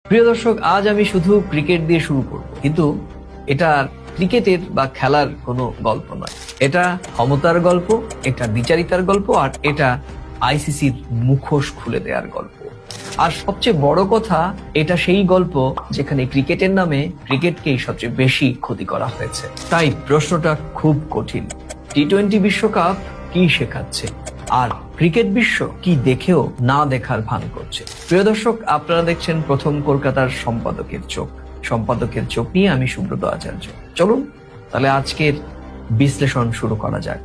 প্রিয় দর্শক, আজ আমি শুধু ক্রিকেট দিয়ে শুরু করব, কিন্তু এটা ক্রিকেটের বা খেলার কোনো গল্প নয়। এটা ক্ষমতার গল্প, এটা দ্বিচারিতার গল্প, আর এটা আইসিসির মুখোশ খুলে দেওয়ার গল্প। আর সবচেয়ে বড় কথা, এটা সেই গল্প যেখানে ক্রিকেটের নামে ক্রিকেটকেই সবচেয়ে বেশি ক্ষতি করা হয়েছে। তাই প্রশ্নটা খুব কঠিন। টি-20 বিশ্বকাপ কি শেখাচ্ছে, আর ক্রিকেট বিশ্ব কি দেখেও না দেখার ভান করছে? প্রিয় দর্শক, আপনারা দেখছেন প্রথম কলকাতার সম্পাদকের চোখ নিয়ে আমি সুব্রত আচার্য। চলুন তাহলে আজকের বিশ্লেষণ শুরু করা যাক।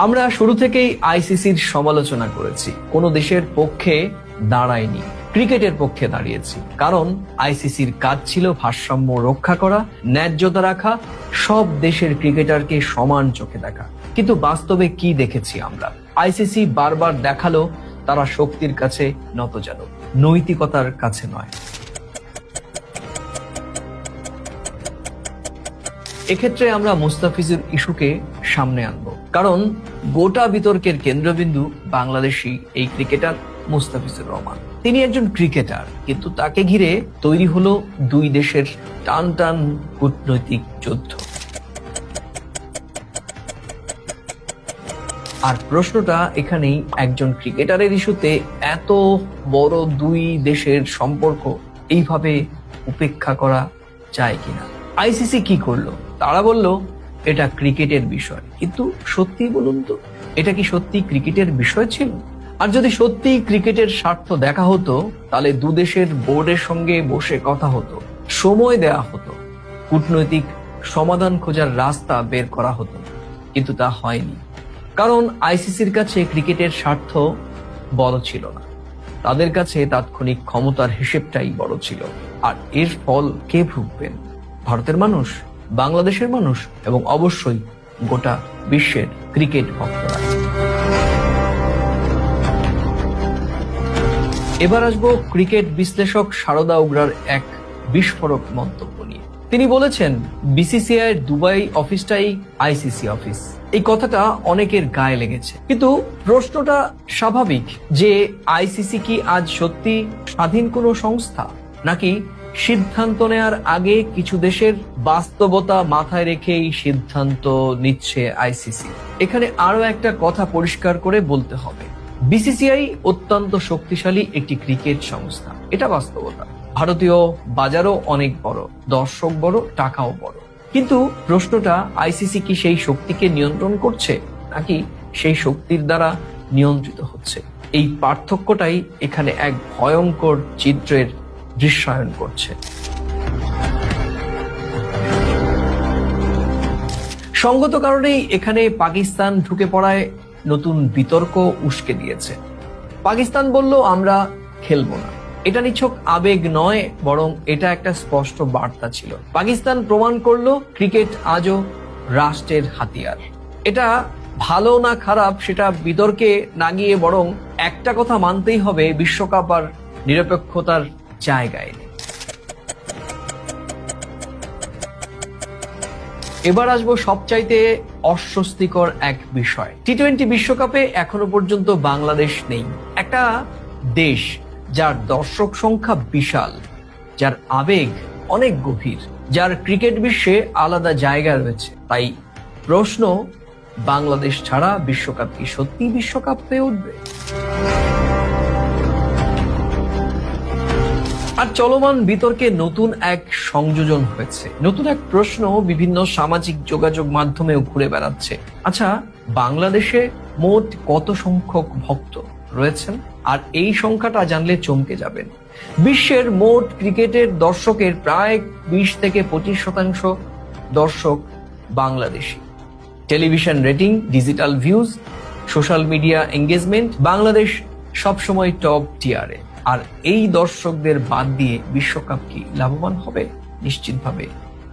আমরা শুরু থেকেই আইসিসির সমালোচনা করেছি, কোন দেশের পক্ষে দাঁড়ায়নি, ক্রিকেটের পক্ষে দাঁড়িয়েছি। কারণ আইসিসির কাজ ছিল ভারসাম্য রক্ষা করা, ন্যায্যতা রাখা, সব দেশের ক্রিকেটারকে সমান চোখে দেখা। কিন্তু বাস্তবে কি দেখেছি আমরা? আইসিসি বারবার দেখালো তারা শক্তির কাছে নতজানু, নৈতিকতার কাছে নয়। এক্ষেত্রে আমরা মুস্তাফিজুর ইস্যুকে সামনে আনবো, কারণ গোটা বিতর্কের কেন্দ্রবিন্দু বাংলাদেশি এই ক্রিকেটার মুস্তাফিজুর রহমান। তিনি একজন ক্রিকেটার, কিন্তু তাকে ঘিরে তৈরি হলো দুই দেশের টান টান কূটনৈতিক যুদ্ধ। আর প্রশ্নটা এখানেই, একজন ক্রিকেটারের ইস্যুতে এত বড় দুই দেশের সম্পর্ক এইভাবে উপেক্ষা করা যায় কিনা? আইসিসি কি করলো? তারা বলল এটা ক্রিকেটের বিষয়, কিন্তু সত্যি বলুন তো, এটা কি সত্যি ক্রিকেটের বিষয় ছিল? আর যদি সত্যি ক্রিকেটের স্বার্থ দেখা হতো, তাহলে দুদেশের বোর্ডের সঙ্গে বসে কথা হতো, সময় দেয়া হতো, কূটনৈতিক সমাধান খোঁজার রাস্তা বের করা হতো। কিন্তু তা হয়নি, কারণ আইসিসির কাছে ক্রিকেটের স্বার্থ বড় ছিল না, তাদের কাছে তাৎক্ষণিক ক্ষমতার হিসেবটাই বড় ছিল। আর এর ফল কে ভুগবেন? ভারতের মানুষ, বাংলাদেশের মানুষ, এবং অবশ্যই গোটা বিশ্বের ক্রিকেট ভক্তরা। এবার আসবো ক্রিকেট বিশ্লেষক শারদা উগ্রার এক বিস্ফোরক মন্তব্য নিয়ে। তিনি বলেছেন বিসিসিআই এর দুবাই অফিসটাই আইসিসি অফিস। এই কথাটা অনেকের গায়ে লেগেছে, কিন্তু প্রশ্নটা স্বাভাবিক যে আইসিসি কি আজ সত্যি স্বাধীন কোনো সংস্থা, নাকি সিদ্ধান্ত নেওয়ার আগে কিছু দেশের বাস্তবতা মাথায় রেখেই সিদ্ধান্ত নিচ্ছে আইসিসি? এখানে আরো একটা কথা পরিষ্কার করে বলতে হবে, বিসিসিআই অত্যন্ত শক্তিশালী একটি ক্রিকেট সংস্থা, এটা বাস্তবতা। ভারতীয় বাজারও অনেক বড়, দর্শক বড়, টাকাও বড়। কিন্তু প্রশ্নটা, আইসিসি কি সেই শক্তিকে নিয়ন্ত্রণ করছে, নাকি সেই শক্তির দ্বারা নিয়ন্ত্রিত হচ্ছে? এই পার্থক্যটাই এখানে এক ভয়ঙ্কর চিত্রের দৃশ্যায়ন করছে। সঙ্গত কারণেই এখানে পাকিস্তান ঢুকে পড়ায় নতুন বিতর্ক উস্কে দিয়েছে। পাকিস্তান বলল আমরা খেলবো না। এটা নিছক আবেগ নয়, বরং এটা একটা স্পষ্ট বার্তা ছিল। পাকিস্তান প্রমাণ করলো ক্রিকেট আজও রাষ্ট্রের হাতিয়ার। এটা ভালো না খারাপ সেটা বিতর্কে না গিয়ে বরং একটা কথা মানতেই হবে, বিশ্বকাপ আর নিরপেক্ষতার জায়গায় নেই। এবার আসবো সবচাইতে অস্বস্তিকর এক বিষয়। টি-20 বিশ্বকাপে এখনো পর্যন্ত বাংলাদেশ নেই, একটা দেশ যার দর্শক সংখ্যা বিশাল, যার আবেগ অনেক গভীর, যার ক্রিকেট বিশ্বে আলাদা জায়গা রয়েছে। তাই প্রশ্ন, বাংলাদেশ ছাড়া বিশ্বকাপ কি সত্যি বিশ্বকাপ হয়ে উঠবে? আর চলমান বিতর্কে নতুন এক সংযোজন হয়েছে, নতুন এক প্রশ্ন বিভিন্ন সামাজিক যোগাযোগ মাধ্যমেও ঘুরে বেড়াচ্ছে। আচ্ছা, বাংলাদেশে মোট কত সংখ্যক ভক্ত রয়েছেন? আর এই সংখ্যাটা জানলে চমকে যাবেন। বিশ্বের মোট ক্রিকেটের দর্শকের প্রায় 20 থেকে 25% দর্শক Bangladeshi. Television rating, digital views, social media engagement, Bangladesh সবসময় টপ টিয়ারে। আর এই দর্শকদের বাদ দিয়ে বিশ্বকাপ কি লাভবান হবে? নিশ্চিতভাবে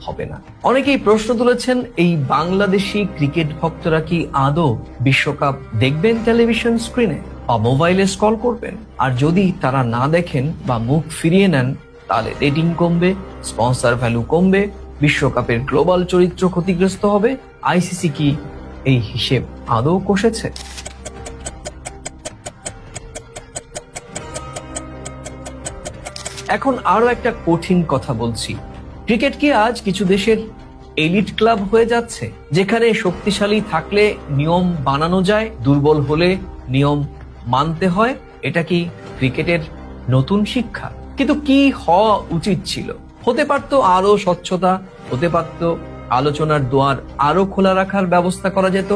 হবে না। অনেকেই প্রশ্ন তুলেছেন, এই বাংলাদেশি ক্রিকেট ভক্তরা কি আদৌ বিশ্বকাপ দেখবেন টেলিভিশন স্ক্রিনে বা মোবাইলে স্ক্রল করবেন? আর যদি তারা না দেখেন বা মুখ ফিরিয়ে নেন, তাহলে রেটিং কমবে, স্পন্সর ভ্যালু কমবে, বিশ্বকাপের গ্লোবাল চরিত্র ক্ষতিগ্রস্ত হবে। আইসিসি কি এই হিসেব আদৌ কষেছে? এখন আরো একটা কঠিন কথা বলছি, ক্রিকেট কি আজ কিছু দেশের এলিট ক্লাব হয়ে যাচ্ছে, যেখানে শক্তিশালী থাকলে নিয়ম বানানো যায়, দুর্বল হলে নিয়ম মানতে হয়? এটা কি ক্রিকেটের নতুন শিক্ষা? কিন্তু কি হওয়া উচিত ছিল? হতে পারত আরো স্বচ্ছতা, হতে পারত আলোচনার দুয়ার আরো খোলা রাখার ব্যবস্থা করা যেত,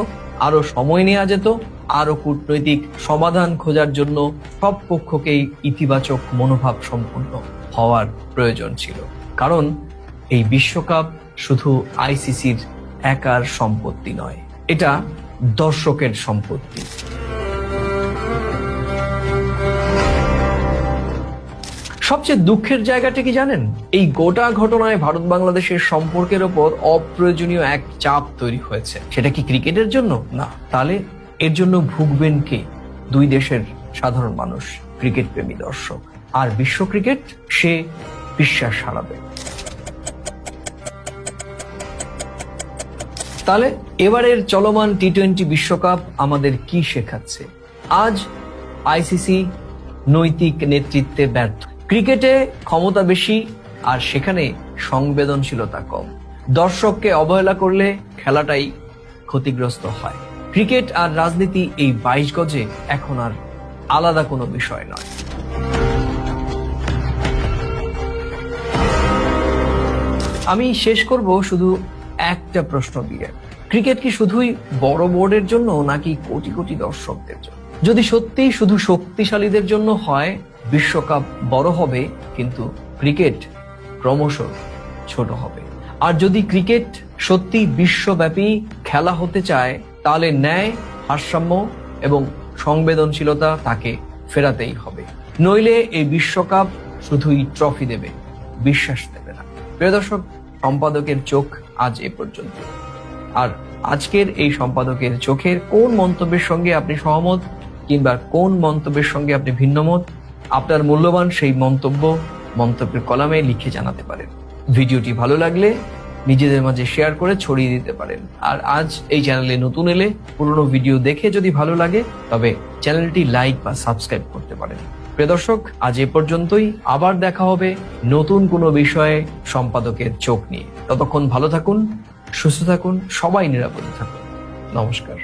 আরো সময় নেওয়া যেত, আরো কূটনৈতিক সমাধান খোঁজার জন্য সব পক্ষকেই ইতিবাচক মনোভাব সম্পন্ন হওয়ার প্রয়োজন ছিল। কারণ এই বিশ্বকাপ শুধু আইসিসির একার সম্পত্তি নয়, এটা দর্শকের সম্পত্তি। সবচেয়ে দুঃখের জায়গাটা কি জানেন? এই গোটা ঘটনায় ভারত বাংলাদেশের সম্পর্কের ওপর অপ্রয়োজনীয় এক চাপ তৈরি হয়েছে। সেটা কি ক্রিকেটের জন্য? না। তাহলে এর জন্য ভুগবেন কে? দুই দেশের সাধারণ মানুষ, ক্রিকেট প্রেমী দর্শক। আর বিশ্ব ক্রিকেট সে বিশ্বাস হারাবে। তাহলে এবারের চলমান টি-20 বিশ্বকাপ আমাদের কি শেখাচ্ছে? আজ আইসিসি নৈতিক নেতৃত্বে ব্যর্থ। ক্রিকেটে ক্ষমতা বেশি আর সেখানে সংবেদনশীলতা কম। দর্শককে অবহেলা করলে খেলাটাই ক্ষতিগ্রস্ত হয়। ক্রিকেট আর রাজনীতি এই 22 গজে এখন আর আলাদা কোনো বিষয় নয়। আমি শেষ করব শুধু একটা প্রশ্ন দিয়ে, ক্রিকেট কি শুধুই বড় বোর্ডের জন্য নাকি কোটি কোটি দর্শকদের জন্য? যদি সত্যি শুধু শক্তিশালীদের জন্য হয়, বিশ্বকাপ বড় হবে কিন্তু ক্রিকেট ক্রমশ ছোট হবে। আর যদি ক্রিকেট সত্যি বিশ্বব্যাপী খেলা হতে চায়, তাহলে ন্যায়, ভারসাম্য এবং সংবেদনশীলতা তাকে ফেরাতেই হবে। নইলে এই বিশ্বকাপ শুধুই ট্রফি দেবে, বিশ্বাস দেবে না। প্রিয় দর্শক, সম্পাদকের চোখ আজ এ পর্যন্ত। আর আজকের এই সম্পাদকের চোখের কোন মন্তব্যের সঙ্গে আপনি সহমত কিংবা কোন মন্তব্যের সঙ্গে আপনি ভিন্নমত, আপনার মূল্যবান সেই মন্তব্যের কলামে লিখে জানাতে পারেন। ভিডিওটি ভালো লাগলে নিজেদের মাঝে শেয়ার করে ছড়িয়ে দিতে পারেন। আর আজ এই চ্যানেলে নতুন এলে পুরনো ভিডিও দেখে যদি ভালো লাগে তবে চ্যানেলটি লাইক বা সাবস্ক্রাইব করতে পারেন। প্রিয় দর্শক, আজ এ পর্যন্তই। আবার দেখা হবে নতুন কোনো বিষয়ে সম্পাদকের চোখ নিয়ে। ততক্ষণ ভালো থাকুন, সুস্থ থাকুন, সবাই নিরাপদে থাকুন। নমস্কার।